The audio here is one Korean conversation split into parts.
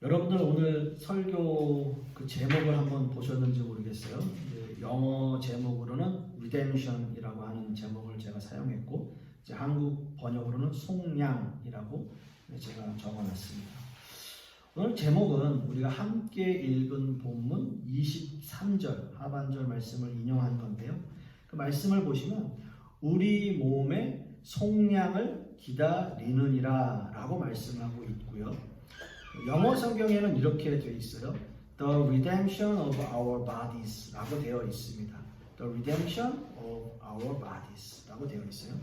여러분들 오늘 설교 그 제목을 한번 보셨는지 모르겠어요. 영어 제목으로는 Redemption이라고 하는 제목을 제가 사용했고, 이제 한국 번역으로는 속량이라고 제가 적어놨습니다. 오늘 제목은 우리가 함께 읽은 본문 23절 하반절 말씀을 인용한 건데요. 그 말씀을 보시면 우리 몸의 속량을 기다리느니라 라고 말씀하고 있고요. 영어 성경에는 이렇게 되어 있어요. The redemption of our bodies 라고 되어 있습니다. The redemption of our bodies 라고 되어 있어요.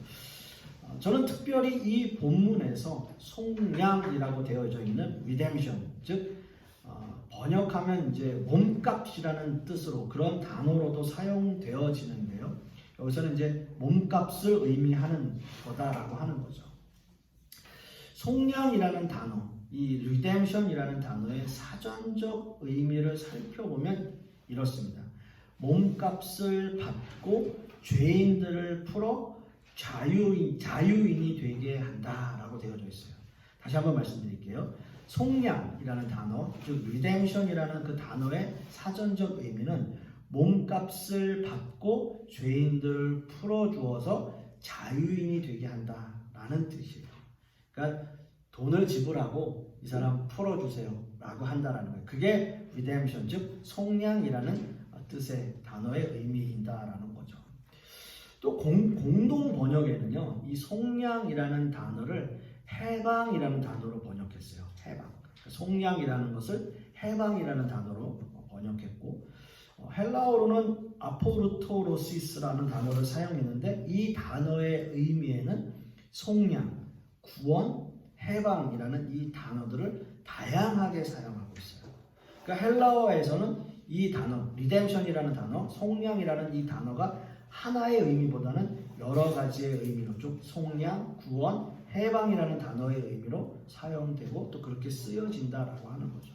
저는 특별히 이 본문에서 속량이라고 되어져 있는 redemption, 즉 번역하면 이제 몸값이라는 뜻으로 그런 단어로도 사용되어지는데요. 여기서는 이제 몸값을 의미하는 거다라고 하는 거죠. 속량이라는 단어, 이 redemption이라는 단어의 사전적 의미를 살펴보면 이렇습니다. 몸값을 받고 죄인들을 풀어 자유인이 되게 한다라고 되어져 있어요. 다시 한번 말씀드릴게요. 속량이라는 단어, 즉 redemption이라는 그 단어의 사전적 의미는 몸값을 받고 죄인들을 풀어주어서 자유인이 되게 한다라는 뜻이에요. 그러니까 돈을 지불하고 이 사람 풀어주세요 라고 한다라는 거예요. 그게 redemption, 즉 속량이라는 뜻의 단어의 의미인다라는 거죠. 또 공동 번역에는요, 이 속량이라는 단어를 해방이라는 단어로 번역했어요. 해방. 속량이라는 것을 해방이라는 단어로 번역했고, 헬라어로는 아포르토로시스라는 단어를 사용했는데 이 단어의 의미에는 속량, 구원, 해방이라는 이 단어들을 다양하게 사용하고 있어요. 그러니까 헬라어에서는 이 단어, 리뎀션이라는 단어, 속량이라는 이 단어가 하나의 의미보다는 여러 가지의 의미로 좀 속량, 구원, 해방이라는 단어의 의미로 사용되고 또 그렇게 쓰여진다라고 하는 거죠.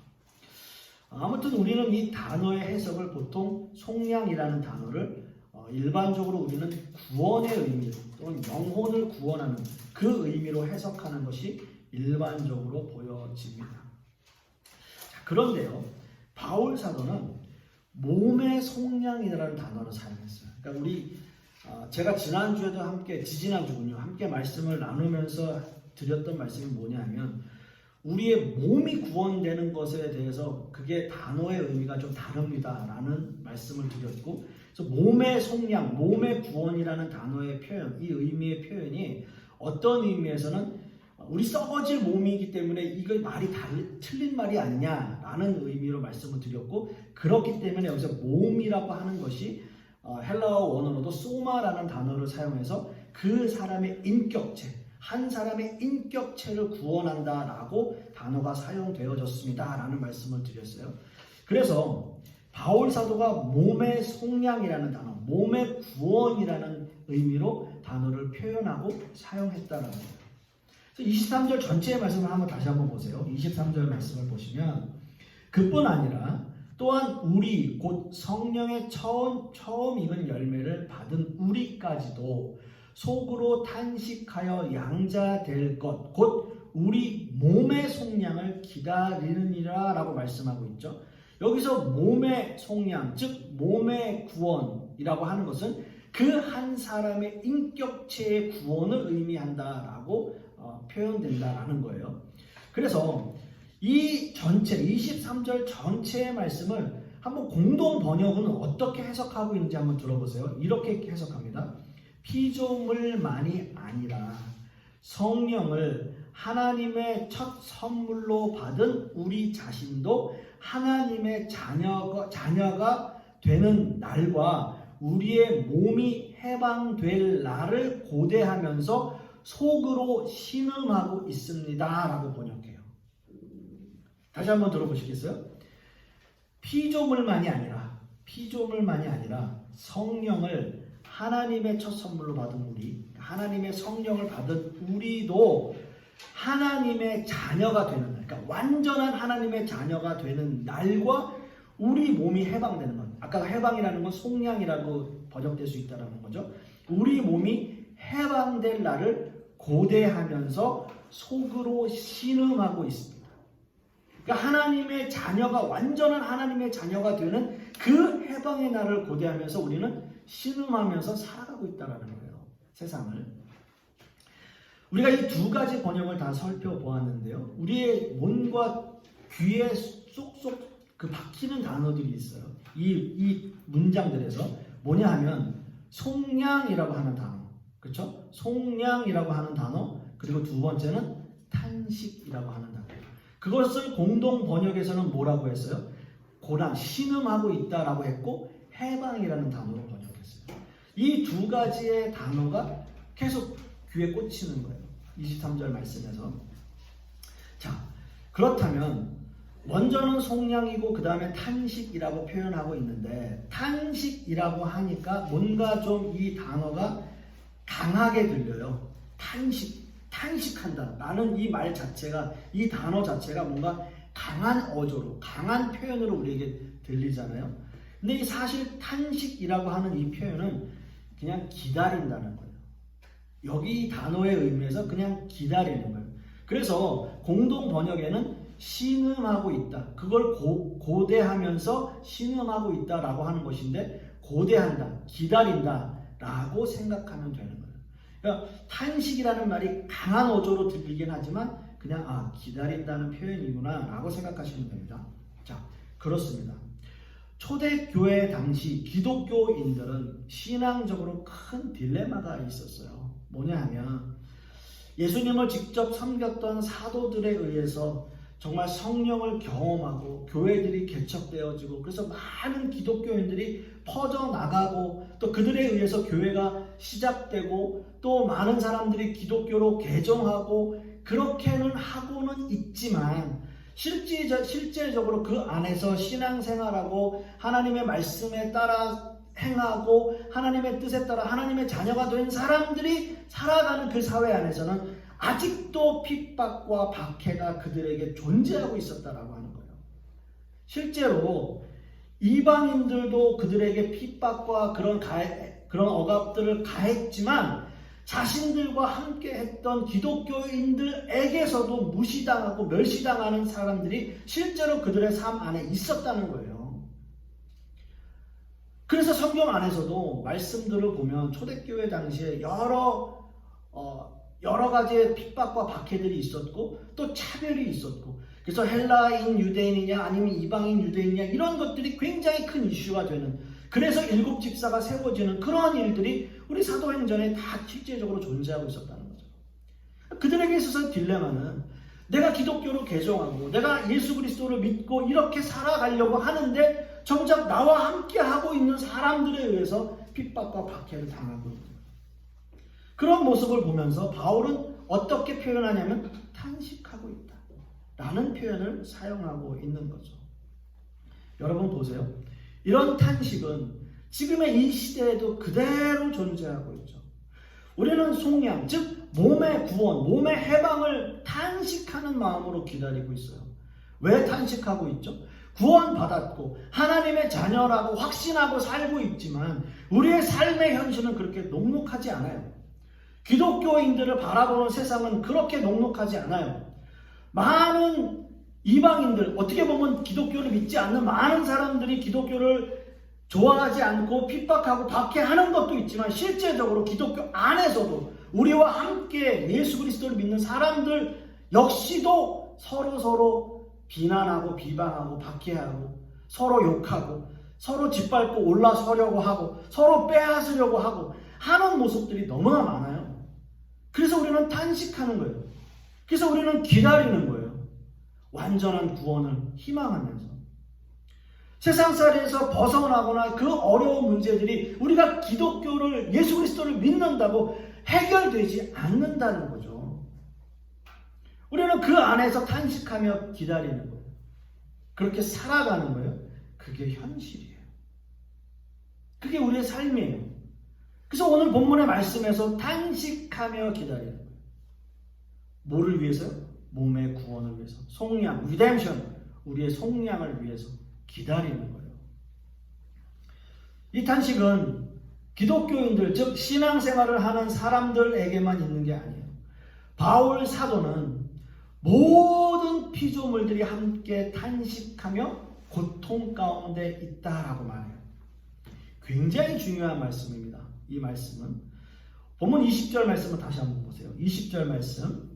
아무튼 우리는 이 단어의 해석을 보통 속량이라는 단어를 일반적으로 우리는 구원의 의미 또는 영혼을 구원하는 그 의미로 해석하는 것이 일반적으로 보여집니다. 자, 그런데요, 바울 사도는 몸의 속량이라는 단어를 사용했어요. 그러니까 제가 지난주에도 지지난주군요. 함께 말씀을 나누면서 드렸던 말씀이 뭐냐면 우리의 몸이 구원되는 것에 대해서 그게 단어의 의미가 좀 다릅니다라는 말씀을 드렸고, 그래서 몸의 속량, 몸의 구원이라는 단어의 표현, 이 의미의 표현이 어떤 의미에서는 우리 썩어질 몸이기 때문에 이거 말이 틀린 말이 아니냐라는 의미로 말씀을 드렸고, 그렇기 때문에 여기서 몸이라고 하는 것이 헬라어 원어로도 소마라는 단어를 사용해서 그 사람의 인격체, 한 사람의 인격체를 구원한다라고 단어가 사용되어졌습니다라는 말씀을 드렸어요. 그래서 바울 사도가 몸의 속량이라는 단어, 몸의 구원이라는 의미로 단어를 표현하고 사용했다라는 거예요. 23절 전체의 말씀을 다시 한번 보세요. 23절 말씀을 보시면 그뿐 아니라 또한 우리 곧 성령의 처음 익은 열매를 받은 우리까지도 속으로 탄식하여 양자될 것 곧 우리 몸의 속량을 기다리느니라 라고 말씀하고 있죠. 여기서 몸의 속량, 즉 몸의 구원이라고 하는 것은 그 한 사람의 인격체의 구원을 의미한다라고 표현된다라는 거예요. 그래서 이 전체 23절 전체의 말씀을 한번 공동 번역은 어떻게 해석하고 있는지 한번 들어보세요. 이렇게 해석합니다. 피조물만이 아니라 성령을 하나님의 첫 선물로 받은 우리 자신도 하나님의 자녀가 되는 날과 우리의 몸이 해방될 날을 고대하면서 속으로 신음하고 있습니다 라고 번역해요. 다시 한번 들어보시겠어요? 피조물만이 아니라 성령을 하나님의 첫 선물로 받은 우리, 하나님의 성령을 받은 우리도 하나님의 자녀가 되는 날, 그러니까 완전한 하나님의 자녀가 되는 날과 우리 몸이 해방되는 것. 아까 해방이라는 건 속량이라고 번역될 수 있다는 거죠. 우리 몸이 해방될 날을 고대하면서 속으로 신음하고 있습니다. 그러니까 하나님의 자녀가 완전한 하나님의 자녀가 되는 그 해방의 날을 고대하면서 우리는 신음하면서 살아가고 있다는 거예요. 세상을. 우리가 이 두 가지 번역을 다 살펴보았는데요. 우리의 몸과 귀에 쏙쏙 그 박히는 단어들이 있어요. 이 문장들에서 뭐냐 하면 속량이라고 하는 단어, 그렇죠? 속량이라고 하는 단어, 그리고 두 번째는 탄식이라고 하는 단어. 그것을 공동 번역에서는 뭐라고 했어요? 고난, 신음하고 있다라고 했고 해방이라는 단어로 번역했어요. 이 두 가지의 단어가 계속 귀에 꽂히는 거예요. 23절 말씀에서. 자, 그렇다면 먼저는 속량이고 그 다음에 탄식이라고 표현하고 있는데, 탄식이라고 하니까 뭔가 좀 이 단어가 강하게 들려요. 탄식한다 라는 이 말 자체가, 이 단어 자체가 뭔가 강한 어조로, 강한 표현으로 우리에게 들리잖아요. 근데 이 사실 탄식이라고 하는 이 표현은 그냥 기다린다는 거예요. 여기 이 단어의 의미에서 그냥 기다리는 거예요. 그래서 공동 번역에는 신음하고 있다, 그걸 고대하면서 신음하고 있다라고 하는 것인데, 고대한다, 기다린다 라고 생각하면 되는 거예요. 그러니까 탄식이라는 말이 강한 어조로 들리긴 하지만 그냥 기다린다는 표현이구나 라고 생각하시면 됩니다. 자, 그렇습니다. 초대교회 당시 기독교인들은 신앙적으로 큰 딜레마가 있었어요. 뭐냐 하면 예수님을 직접 섬겼던 사도들에 의해서 정말 성령을 경험하고 교회들이 개척되어지고, 그래서 많은 기독교인들이 퍼져나가고, 또 그들에 의해서 교회가 시작되고, 또 많은 사람들이 기독교로 개종하고, 그렇게는 하고는 있지만 실제적으로 그 안에서 신앙생활하고 하나님의 말씀에 따라 행하고 하나님의 뜻에 따라 하나님의 자녀가 된 사람들이 살아가는 그 사회 안에서는 아직도 핍박과 박해가 그들에게 존재하고 있었다라고 하는 거예요. 실제로 이방인들도 그들에게 핍박과 그런 억압들을 가했지만 자신들과 함께 했던 기독교인들에게서도 무시당하고 멸시당하는 사람들이 실제로 그들의 삶 안에 있었다는 거예요. 그래서 성경 안에서도 말씀들을 보면 초대교회 당시에 여러 가지의 핍박과 박해들이 있었고, 또 차별이 있었고, 그래서 헬라인 유대인이냐 아니면 이방인 유대인이냐 이런 것들이 굉장히 큰 이슈가 되는, 그래서 일곱 집사가 세워지는 그러한 일들이 우리 사도행전에 다 실제적으로 존재하고 있었다는 거죠. 그들에게 있어서 딜레마는, 내가 기독교로 개종하고 내가 예수 그리스도를 믿고 이렇게 살아가려고 하는데 정작 나와 함께 하고 있는 사람들에 의해서 핍박과 박해를 당하고 있는 거예요. 그런 모습을 보면서 바울은 어떻게 표현하냐면 탄식하고 있다 라는 표현을 사용하고 있는 거죠. 여러분 보세요. 이런 탄식은 지금의 이 시대에도 그대로 존재하고 있죠. 우리는 속량, 즉 몸의 구원, 몸의 해방을 탄식하는 마음으로 기다리고 있어요. 왜 탄식하고 있죠? 구원받았고 하나님의 자녀라고 확신하고 살고 있지만 우리의 삶의 현실은 그렇게 녹록하지 않아요. 기독교인들을 바라보는 세상은 그렇게 녹록하지 않아요. 많은 이방인들, 어떻게 보면 기독교를 믿지 않는 많은 사람들이 기독교를 좋아하지 않고 핍박하고 박해하는 것도 있지만, 실제적으로 기독교 안에서도 우리와 함께 예수 그리스도를 믿는 사람들 역시도 서로 비난하고 비방하고 박해하고 서로 욕하고 서로 짓밟고 올라서려고 하고 서로 빼앗으려고 하고 하는 모습들이 너무나 많아요. 그래서 우리는 탄식하는 거예요. 그래서 우리는 기다리는 거예요. 완전한 구원을 희망하면서 세상살이에서 벗어나거나 그 어려운 문제들이 우리가 기독교를, 예수 그리스도를 믿는다고 해결되지 않는다는 거죠. 우리는 그 안에서 탄식하며 기다리는 거예요. 그렇게 살아가는 거예요. 그게 현실이에요. 그게 우리의 삶이에요. 그래서 오늘 본문의 말씀에서 탄식하며 기다리는 거예요. 뭐를 위해서요? 몸의 구원을 위해서. 속량, 리뎀션, 우리의 속량을 위해서 기다리는 거예요. 이 탄식은 기독교인들, 즉 신앙생활을 하는 사람들에게만 있는 게 아니에요. 바울 사도는 모든 피조물들이 함께 탄식하며 고통 가운데 있다라고 말해요. 굉장히 중요한 말씀입니다. 이 말씀은 본문 20절 말씀을 다시 한번 보세요. 20절 말씀,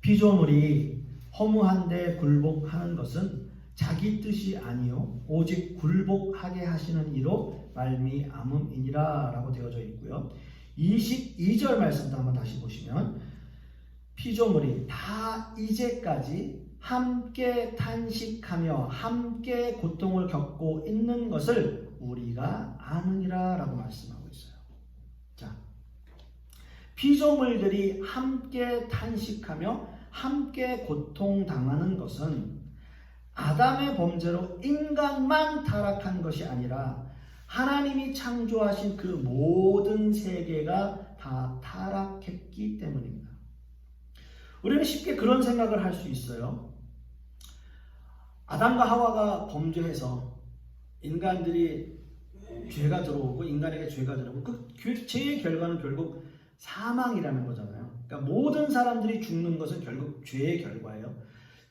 피조물이 허무한데 굴복하는 것은 자기 뜻이 아니요 오직 굴복하게 하시는 이로 말미암음이니라 라고 되어져 있고요. 22절 말씀도 한번 다시 보시면 피조물이 다 이제까지 함께 탄식하며 함께 고통을 겪고 있는 것을 우리가 아느니라 라고 말씀하고 있어요. 자, 피조물들이 함께 탄식하며 함께 고통당하는 것은 아담의 범죄로 인간만 타락한 것이 아니라 하나님이 창조하신 그 모든 세계가 다 타락했기 때문입니다. 우리는 쉽게 그런 생각을 할 수 있어요. 아담과 하와가 범죄해서 인간들이 죄가 들어오고 인간에게 죄가 들어오고 그 죄의 결과는 결국 사망이라는 거잖아요. 그러니까 모든 사람들이 죽는 것은 결국 죄의 결과예요.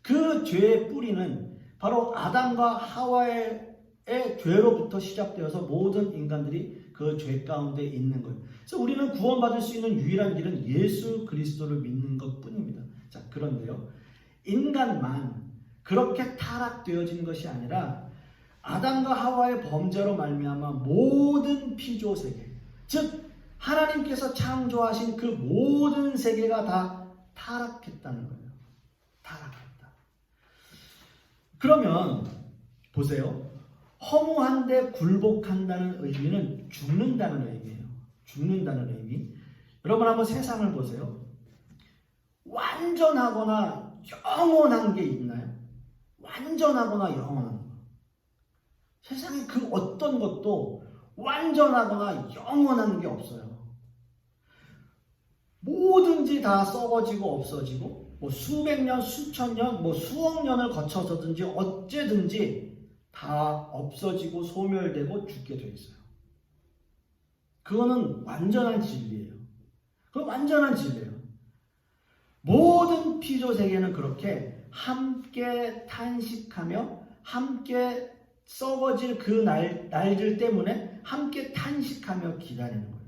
그 죄의 뿌리는 바로 아담과 하와의 죄로부터 시작되어서 모든 인간들이 그 죄 가운데 있는 거예요. 그래서 우리는 구원받을 수 있는 유일한 길은 예수 그리스도를 믿는 것 뿐입니다. 자, 그런데요, 인간만 그렇게 타락되어진 것이 아니라 아담과 하와의 범죄로 말미암아 모든 피조 세계, 즉 하나님께서 창조하신 그 모든 세계가 다 타락했다는 거예요. 타락했다. 그러면 보세요. 허무한데 굴복한다는 의미는 죽는다는 의미예요. 죽는다는 의미. 여러분 한번 세상을 보세요. 완전하거나 영원한 게 있나요? 완전하거나 영원한 거. 세상에 그 어떤 것도 완전하거나 영원한 게 없어요. 뭐든지 다 썩어지고 없어지고 뭐 수백 년, 수천 년, 뭐 수억 년을 거쳐서든지 어째든지 다 없어지고 소멸되고 죽게 돼 있어요. 그거는 완전한 진리예요. 그건 완전한 진리예요. 모든 피조 세계는 그렇게 함께 탄식하며 함께 썩어질 그 날들 때문에 함께 탄식하며 기다리는 거예요.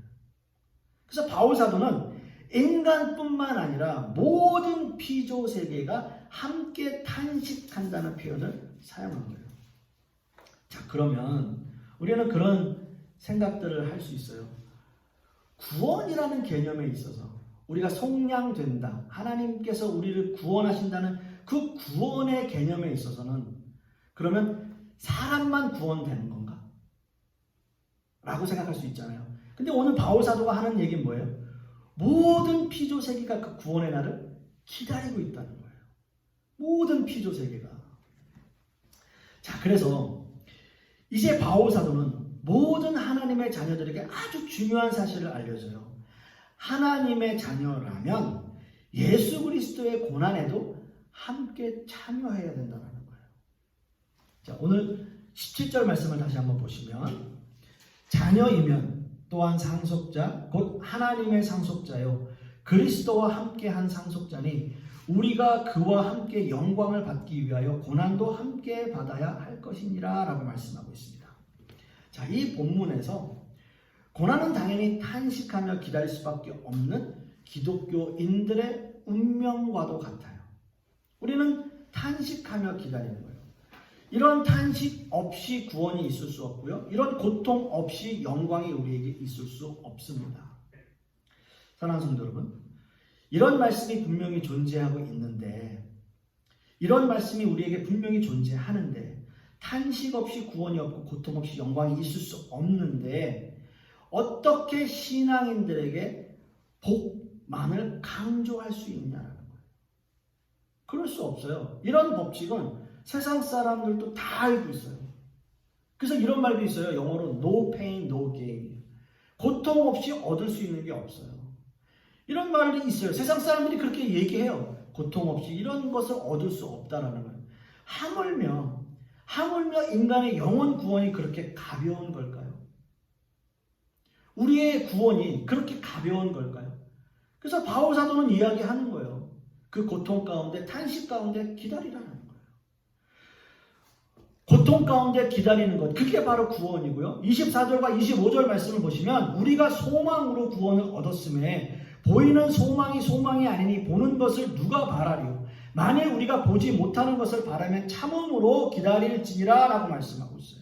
그래서 바울 사도는 인간뿐만 아니라 모든 피조 세계가 함께 탄식한다는 표현을 사용한 거예요. 자, 그러면 우리는 그런 생각들을 할 수 있어요. 구원이라는 개념에 있어서 우리가 속량된다, 하나님께서 우리를 구원하신다는 그 구원의 개념에 있어서는 그러면 사람만 구원되는 건가? 라고 생각할 수 있잖아요. 근데 오늘 바울 사도가 하는 얘기는 뭐예요? 모든 피조 세계가 그 구원의 날을 기다리고 있다는 거예요. 모든 피조 세계가. 자, 그래서 이제 바울 사도는 모든 하나님의 자녀들에게 아주 중요한 사실을 알려줘요. 하나님의 자녀라면 예수 그리스도의 고난에도 함께 참여해야 된다는 거예요. 자, 오늘 17절 말씀을 다시 한번 보시면 자녀이면 또한 상속자 곧 하나님의 상속자요 그리스도와 함께한 상속자니 우리가 그와 함께 영광을 받기 위하여 고난도 함께 받아야 할 것이니라 라고 말씀하고 있습니다. 자, 이 본문에서 고난은 당연히 탄식하며 기다릴 수밖에 없는 기독교인들의 운명과도 같아요. 우리는 탄식하며 기다리는 거예요. 이런 탄식 없이 구원이 있을 수 없고요. 이런 고통 없이 영광이 우리에게 있을 수 없습니다. 사랑하는 성도 여러분, 이런 말씀이 분명히 존재하고 있는데, 이런 말씀이 우리에게 분명히 존재하는데 탄식 없이 구원이 없고 고통 없이 영광이 있을 수 없는데 어떻게 신앙인들에게 복만을 강조할 수 있냐라는 거예요. 그럴 수 없어요. 이런 법칙은 세상 사람들도 다 알고 있어요. 그래서 이런 말도 있어요. 영어로 no pain, no gain. 고통 없이 얻을 수 있는 게 없어요. 이런 말이 있어요. 세상 사람들이 그렇게 얘기해요. 고통 없이 이런 것을 얻을 수 없다라는 거예요. 하물며 인간의 영혼 구원이 그렇게 가벼운 걸까요? 우리의 구원이 그렇게 가벼운 걸까요? 그래서 바울 사도는 이야기하는 거예요. 그 고통 가운데, 탄식 가운데 기다리라는 거예요. 고통 가운데 기다리는 것, 그게 바로 구원이고요. 24절과 25절 말씀을 보시면 우리가 소망으로 구원을 얻었음에 보이는 소망이 소망이 아니니 보는 것을 누가 바라리요. 만일 우리가 보지 못하는 것을 바라면 참음으로 기다릴지니라 라고 말씀하고 있어요.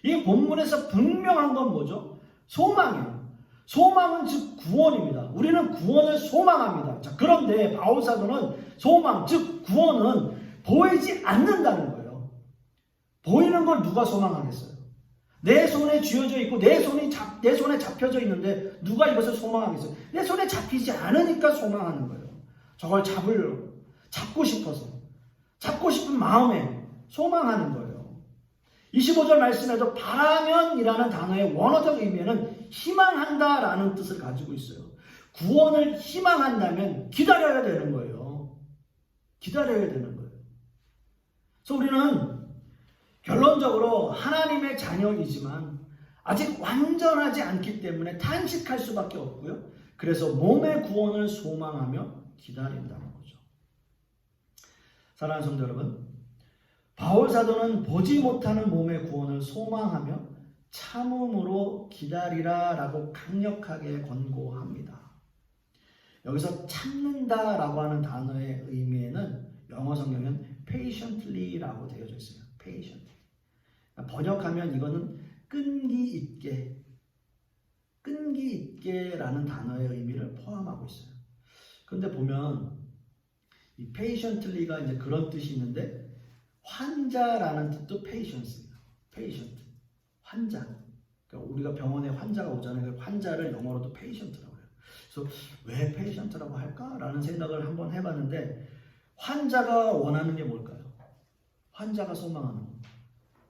이 본문에서 분명한 건 뭐죠? 소망이에요. 소망은 즉 구원입니다. 우리는 구원을 소망합니다. 자, 그런데 바울사도는 소망, 즉 구원은 보이지 않는다는 거예요. 보이는 걸 누가 소망하겠어요? 내 손에 쥐어져 있고 내 손에 잡혀져 있는데 누가 이것을 소망하겠어요? 내 손에 잡히지 않으니까 소망하는 거예요. 저걸 잡고 싶어서, 잡고 싶은 마음에 소망하는 거예요. 25절 말씀에도 바라면이라는 단어의 원어적 의미는 희망한다라는 뜻을 가지고 있어요. 구원을 희망한다면 기다려야 되는 거예요. 기다려야 되는 거예요. 그래서 우리는 결론적으로 하나님의 자녀이지만 아직 완전하지 않기 때문에 탄식할 수밖에 없고요. 그래서 몸의 구원을 소망하며 기다린다는 거죠. 사랑하는 성도 여러분, 바울 사도는 보지 못하는 몸의 구원을 소망하며 참음으로 기다리라 라고 강력하게 권고합니다. 여기서 참는다 라고 하는 단어의 의미에는 영어 성경은 patiently 라고 되어져 있어요. patient. 번역하면 이거는 끈기 있게 라는 단어의 의미를 포함하고 있어요. 그런데 보면 이 patiently가 이제 그런 뜻이 있는데 환자라는 뜻도 patience예요. patient. 환자. 그러니까 우리가 병원에 환자가 오잖아요. 환자를 영어로도 patient라고 해요. 그래서 왜 patient라고 할까라는 생각을 한번 해봤는데 환자가 원하는 게 뭘까요? 환자가 소망하는 거.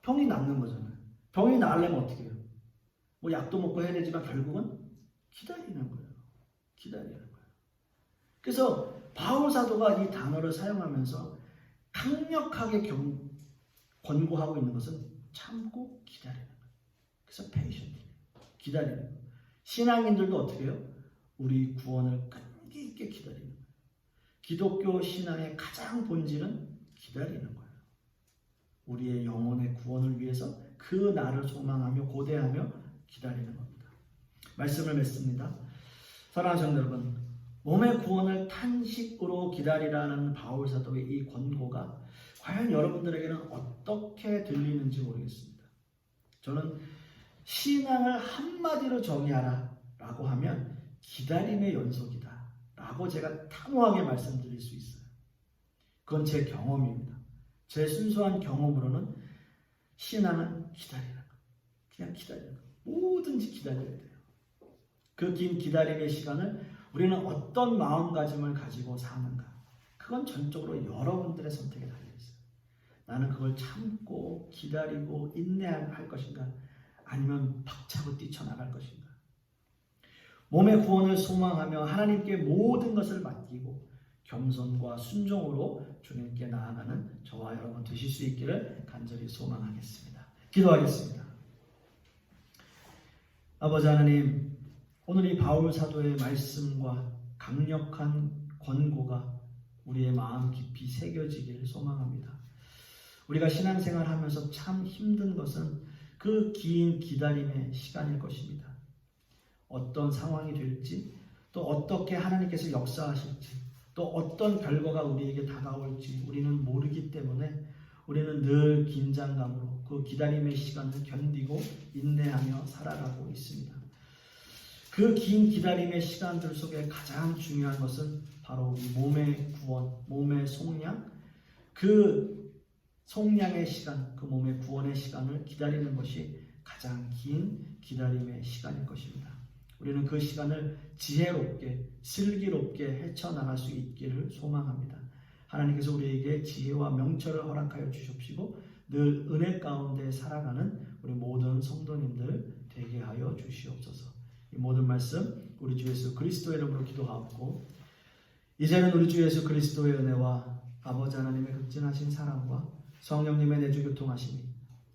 병이 낫는 거잖아요. 병이 나으려면 어떻게 해요? 뭐 약도 먹고 해야 되지만 결국은 기다리는 거예요. 기다리는 거예요. 그래서 바울 사도가 이 단어를 사용하면서 강력하게 권고하고 있는 것은 참고 기다리는 거예요. 그래서 patient, 기다리는 거예요. 신앙인들도 어떻게 해요? 우리 구원을 끈기 있게 기다리는 거예요. 기독교 신앙의 가장 본질은 기다리는 거예요. 우리의 영혼의 구원을 위해서 그 날을 소망하며 고대하며 기다리는 겁니다. 말씀을 맺습니다. 사랑하는 성도 여러분, 몸의 구원을 탄식으로 기다리라는 바울 사도의 이 권고가 과연 여러분들에게는 어떻게 들리는지 모르겠습니다. 저는 신앙을 한마디로 정의하라 라고 하면 기다림의 연속이다 라고 제가 단호하게 말씀드릴 수 있어요. 그건 제 경험입니다. 제 순수한 경험으로는 신앙은 기다리는 거. 그냥 기다리는 거. 뭐든지 기다려야 돼요. 그 긴 기다림의 시간을 우리는 어떤 마음가짐을 가지고 사는가. 그건 전적으로 여러분들의 선택에 달려있어요. 나는 그걸 참고 기다리고 인내할 것인가 아니면 박차고 뛰쳐나갈 것인가. 몸의 구원을 소망하며 하나님께 모든 것을 맡기고 겸손과 순종으로 주님께 나아가는 저와 여러분 되실 수 있기를 간절히 소망하겠습니다. 기도하겠습니다. 아버지 하나님, 오늘 이 바울 사도의 말씀과 강력한 권고가 우리의 마음 깊이 새겨지기를 소망합니다. 우리가 신앙생활 하면서 참 힘든 것은 그 긴 기다림의 시간일 것입니다. 어떤 상황이 될지, 또 어떻게 하나님께서 역사하실지, 또 어떤 결과가 우리에게 다가올지 우리는 모르기 때문에 우리는 늘 긴장감으로 그 기다림의 시간을 견디고 인내하며 살아가고 있습니다. 그 긴 기다림의 시간들 속에 가장 중요한 것은 바로 이 몸의 구원, 몸의 속량, 그 속량의 시간, 그 몸의 구원의 시간을 기다리는 것이 가장 긴 기다림의 시간일 것입니다. 우리는 그 시간을 지혜롭게, 슬기롭게 헤쳐나갈 수 있기를 소망합니다. 하나님께서 우리에게 지혜와 명철을 허락하여 주십시고 늘 은혜 가운데 살아가는 우리 모든 성도님들 되게 하여 주시옵소서. 이 모든 말씀 우리 주 예수 그리스도의 이름으로 기도하옵고 이제는 우리 주 예수 그리스도의 은혜와 아버지 하나님의 극진하신 사랑과 성령님의 내주 교통하심이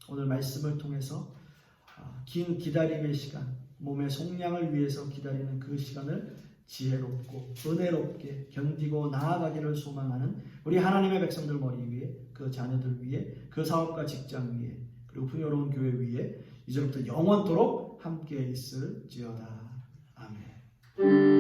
오늘 말씀을 통해서 긴 기다림의 시간, 몸의 속량을 위해서 기다리는 그 시간을 지혜롭고 은혜롭게 견디고 나아가기를 소망하는 우리 하나님의 백성들 머리 위에, 그 자녀들 위에, 그 사업과 직장 위에, 그리고 풍요로운 교회 위에 이제부터 영원토록 함께 있을지어다. 아멘.